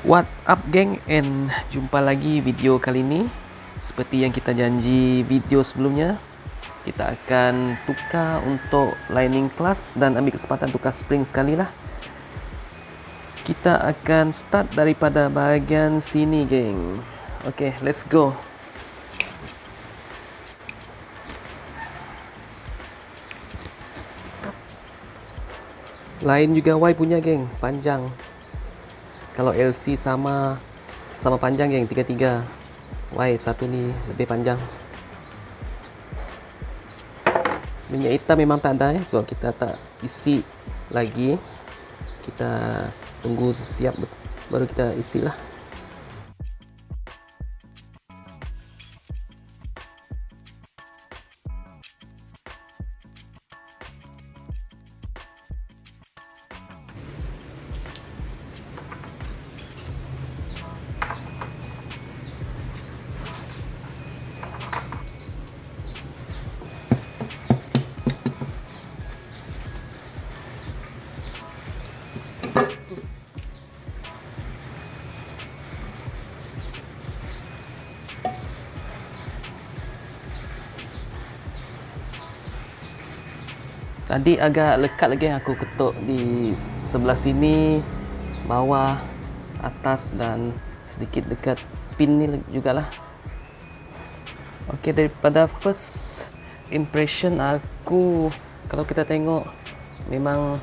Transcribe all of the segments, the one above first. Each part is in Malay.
What up geng, and jumpa lagi video kali ini. Seperti yang kita janji video sebelumnya, kita akan tukar untuk lining kelas dan ambil kesempatan tukar spring sekali lah. Kita akan start daripada bahagian sini geng. Okay, let's go. Lain juga Y punya geng, panjang. Kalau LC sama panjang geng, 33. Y satu ni lebih panjang. Minyak hitam memang tak ada so kita tak isi lagi. Kita tunggu siap baru kita isi lah. Tadi agak lekat lagi aku ketuk di sebelah sini, bawah, atas dan sedikit dekat pin ni jugalah. Okey, daripada first impression aku, kalau kita tengok memang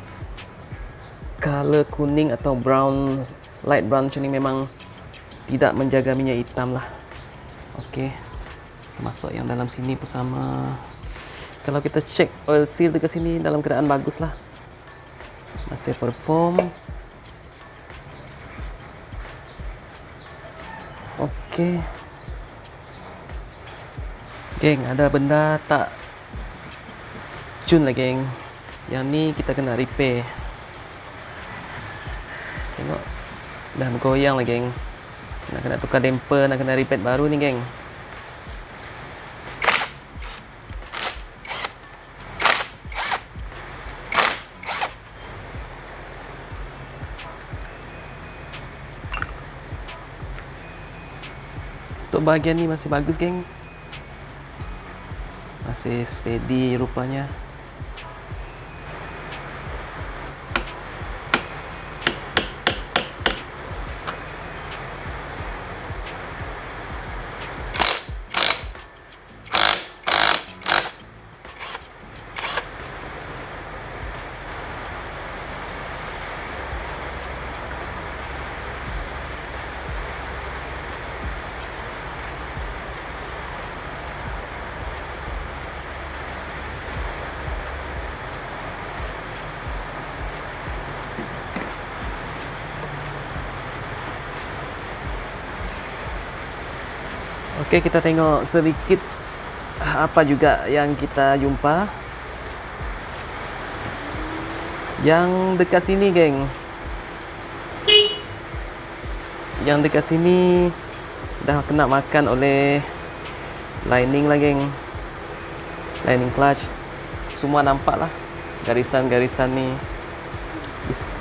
color kuning atau brown, light brown macam ni memang tidak menjaga minyak hitam lah. Okey, termasuk yang dalam sini pun sama. Kalau kita cek oil seal dekat sini dalam keadaan bagus lah, masih perform. Okey geng, ada benda tak cun lah geng. Yang ni kita kena repair. Tengok dah bergoyang lah geng. Nak kena tukar damper, nak kena repair baru ni geng. Untuk bahagian ni masih bagus geng, masih steady rupanya. Okey, kita tengok sedikit apa juga yang kita jumpa. Yang dekat sini geng, yang dekat sini dah kena makan oleh lining lah geng, lining clutch. Semua nampak lah garisan-garisan ni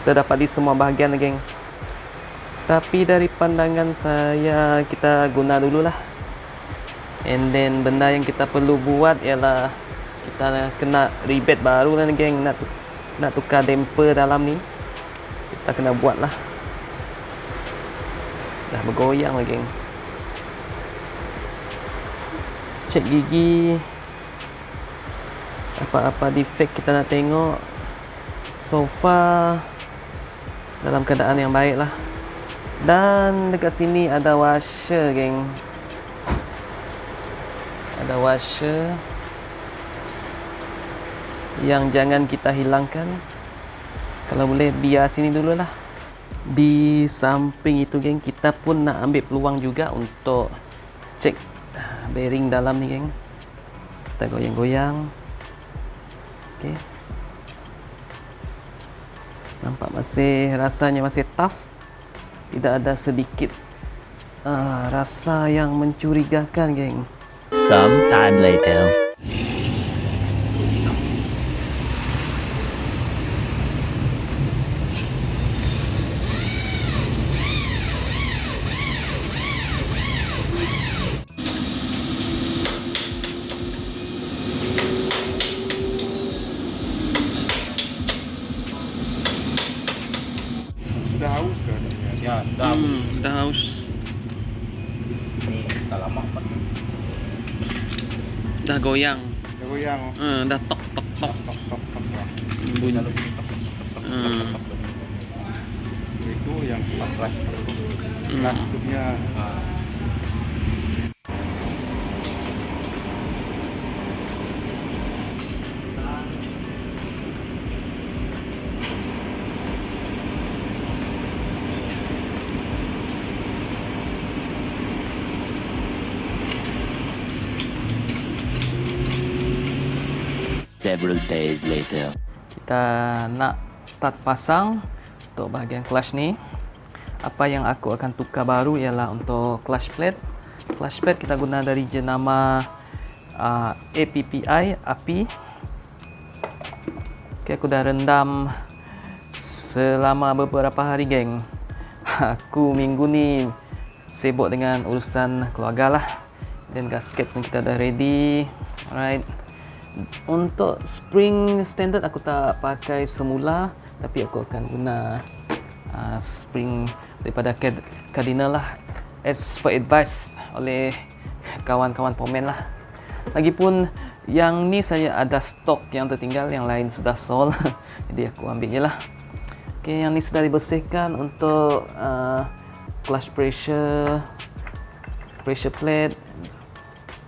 terdapat di semua bahagian lah geng. Tapi dari pandangan saya, kita guna dululah. And then benda yang kita perlu buat ialah kita kena rebate baru lah geng. Nak tukar damper dalam ni, kita kena buat lah. Dah bergoyang lah geng. Cek gigi, apa-apa defect kita nak tengok. So far dalam keadaan yang baik lah. Dan dekat sini ada washer geng, ada washer yang jangan kita hilangkan. Kalau boleh biar sini dulu lah. Di samping itu geng, kita pun nak ambil peluang juga untuk cek bearing dalam ni geng. Kita goyang-goyang. Okey, nampak masih, rasanya masih tough. Tidak ada sedikit rasa yang mencurigakan geng. Some time later. Dah haus. Ini tak lama Pak. Dah goyang. Dah goyang. Dah tok tok tok. Tok lah. Bunyi. Kalau itu yang kelas tutupnya. Several days later. Kita nak start pasang untuk bahagian clutch ni. Apa yang aku akan tukar baru ialah untuk clutch plate. Clutch plate kita guna dari jenama APPI, API. Okay, aku dah rendam selama beberapa hari, geng. Aku minggu ni sibuk dengan urusan keluarga lah. Dan gasket pun kita dah ready. Alright. Untuk spring standard aku tak pakai semula, tapi aku akan guna spring daripada Cardinal lah, as per advice oleh kawan-kawan pomen lah. Lagipun yang ni saya ada stok yang tertinggal, yang lain sudah sold. Jadi aku ambil je lah. Okay, yang ni sudah dibersihkan untuk clutch pressure plate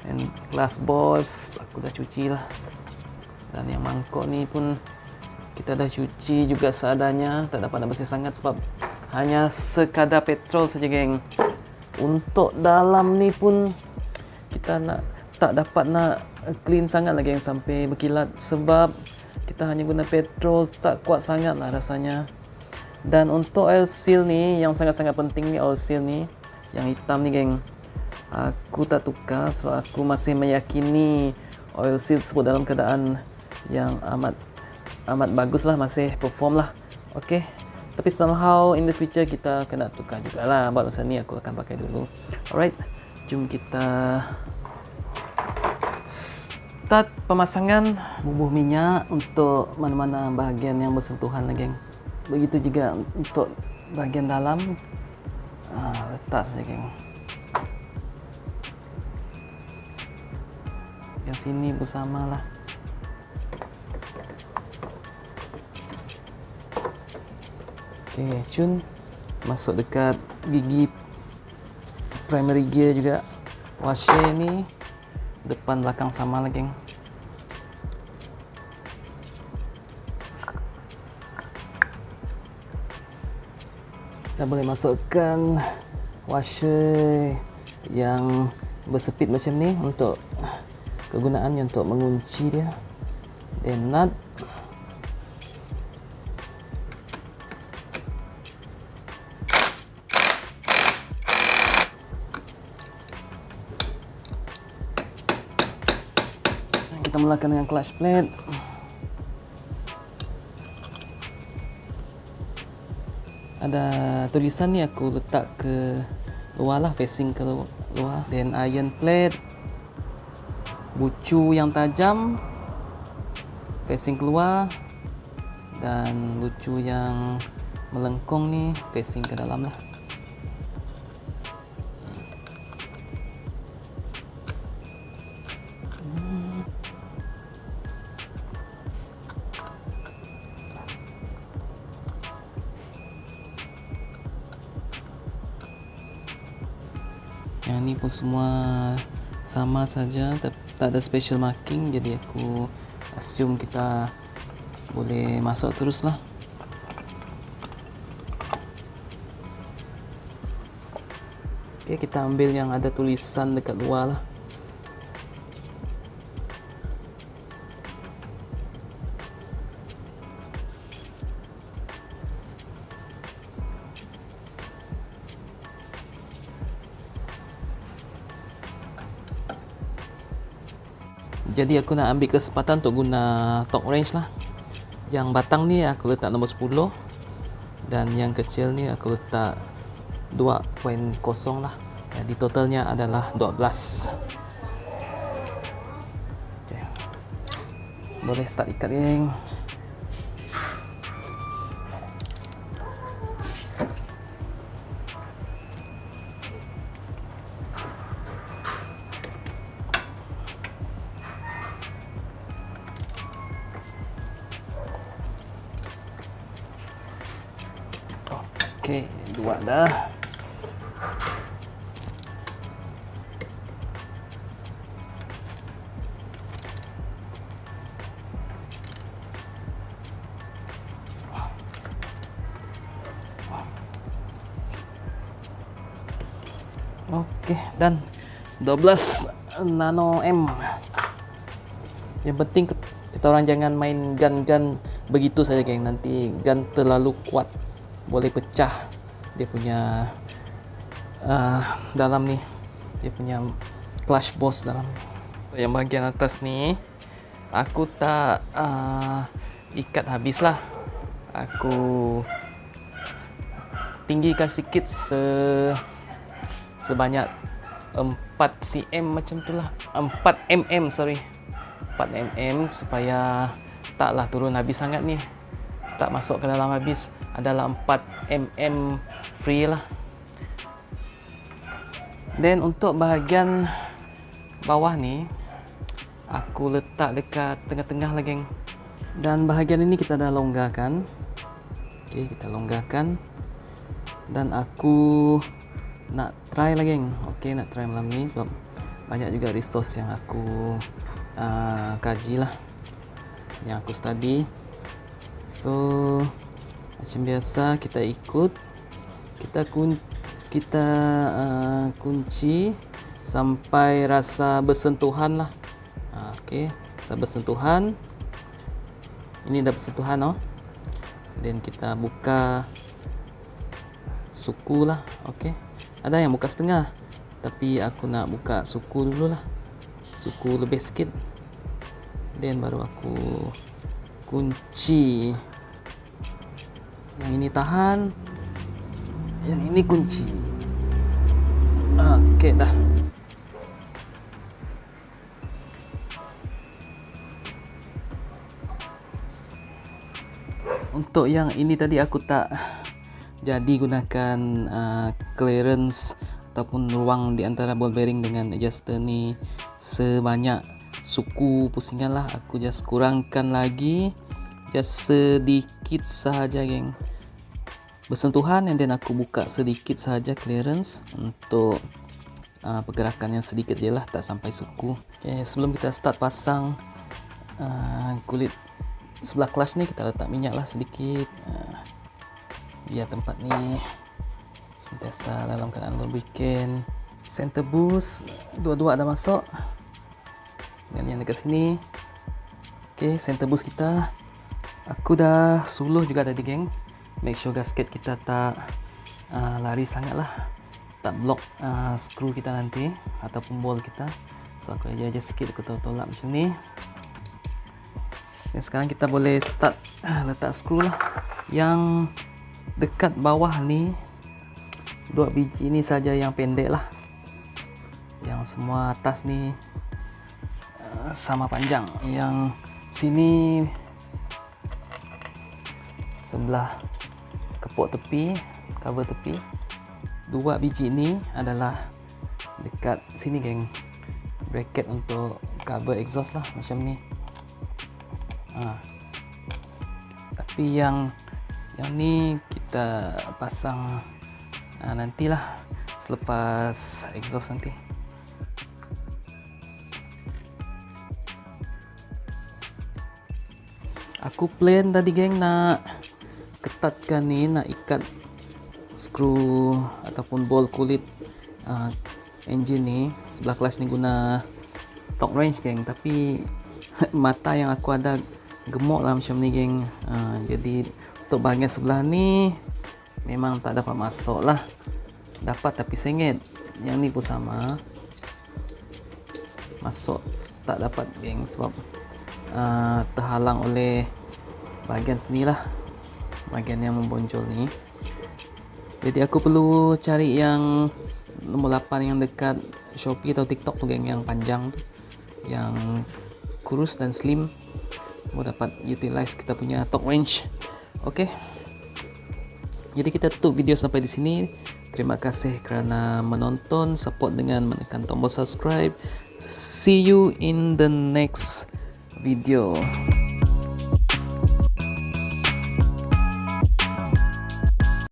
and glass balls aku dah cuci lah. Dan yang mangkuk ni pun kita dah cuci juga seadanya, tak dapat nak bersih sangat sebab hanya sekadar petrol saja, geng. Untuk dalam ni pun kita tak dapat nak clean sangat lah, geng, sampai berkilat sebab kita hanya guna petrol, tak kuat sangat lah rasanya. Dan untuk oil seal ni, yang sangat-sangat penting ni, oil seal ni yang hitam ni, geng, aku tak tukar sebab aku masih meyakini oil seal tersebut dalam keadaan yang amat bagus lah, masih perform lah. Okay, tapi somehow in the future kita kena tukar jugalah. Buat masa ni aku akan pakai dulu. Alright, jom kita start pemasangan bubuh minyak untuk mana-mana bahagian yang bersentuhan lah, geng. Begitu juga untuk bahagian dalam. Letak saja, geng. Yang sini bersama lah. Okay, cun masuk dekat gigi primary gear juga. Washer ni depan belakang sama lah, geng. Kita boleh masukkan washer yang bersepit macam ni untuk kegunaannya untuk mengunci dia. Dan nut. Kita mulakan dengan clutch plate. Ada tulisan ni aku letak ke luar lah, facing ke luar. Dan iron plate, bucu yang tajam facing keluar, dan bucu yang melengkung ni facing ke dalam lah. Yang ni pun semua sama saja, tak ada special marking, jadi aku assume kita boleh masuk terus lah. Okay, kita ambil yang ada tulisan dekat luar lah. Jadi aku nak ambil kesempatan untuk guna torque wrench lah. Yang batang ni aku letak nombor 10, dan yang kecil ni aku letak 2.0 lah. Jadi totalnya adalah 12. Okay. Boleh start ikat, geng. Oke, 2 dah. Oke, dan 12 nano M. Yang penting kita orang jangan main gun begitu saja, geng. Nanti gun terlalu kuat boleh pecah dia punya dalam nih, dia punya clutch boss dalam. Yang bagian atas nih aku tak ikat habis lah, aku tinggikan sedikit sebanyak 4 cm macam tu lah, 4 mm sorry, 4 mm supaya taklah turun habis sangat nih, tak masuk ke dalam habis, adalah 4 mm free lah. Dan untuk bahagian bawah ni aku letak dekat tengah-tengah lah, geng. Dan bahagian ini kita dah longgarkan. Okey, kita longgarkan. Dan aku nak try lah, geng. Okey, nak try malam ni sebab banyak juga resource yang aku kaji lah, yang aku study. So macam biasa kita ikut, kita kunci sampai rasa bersentuhan lah. Okey, rasa bersentuhan. Ini dah bersentuhan, oh. Dan kita buka suku lah. Okey, ada yang buka setengah, tapi aku nak buka suku dulu lah, suku lebih sikit. Dan baru aku kunci. Yang ini tahan, yang ini kunci. Okey dah. Untuk yang ini tadi aku tak jadi gunakan clearance ataupun ruang di antara ball bearing dengan adjuster ni sebanyak suku pusingan lah. Aku just kurangkan lagi, just sedikit sahaja, geng, bersentuhan, and then aku buka sedikit sahaja clearance untuk pergerakan yang sedikit je lah, tak sampai suku. Okay, sebelum kita start pasang kulit sebelah clutch ni, kita letak minyak lah sedikit, biar tempat ni sentiasa dalam keadaan lubricant. Center boost dua-dua dah masuk, dan yang dekat sini. Okey, center boost kita aku dah suluh juga tadi, geng. Make sure gasket kita tak lari sangat lah, tak block skru kita nanti ataupun ball kita. So aku aja sikit, aku tolak macam ni. Dan sekarang kita boleh start letak skru lah. Yang dekat bawah ni 2 biji ni saja yang pendek lah, yang semua atas ni sama panjang. Yang sini sebelah kepok tepi, cover tepi, 2 biji ni adalah dekat sini, geng, bracket untuk cover exhaust lah, macam ni. Tapi yang ni kita pasang nantilah selepas exhaust nanti. Aku plan tadi, geng, nak ketatkan ni, nak ikat skru ataupun ball kulit engine ni sebelah clutch ni guna torque wrench, geng, tapi mata yang aku ada gemuk lah macam ni, geng. Jadi untuk bahagian sebelah ni memang tak dapat masuk lah, dapat tapi sengit. Yang ni pun sama, masuk tak dapat, geng, sebab terhalang oleh bahagian ni lah, bahagian yang membonjol ni. Jadi aku perlu cari yang nombor 8 yang dekat Shopee atau TikTok tu, geng, yang panjang tu, yang kurus dan slim, mau dapat utilize kita punya torque wrench. Okey, jadi kita tutup video sampai di sini. Terima kasih kerana menonton, support dengan menekan tombol subscribe. See you in the next video.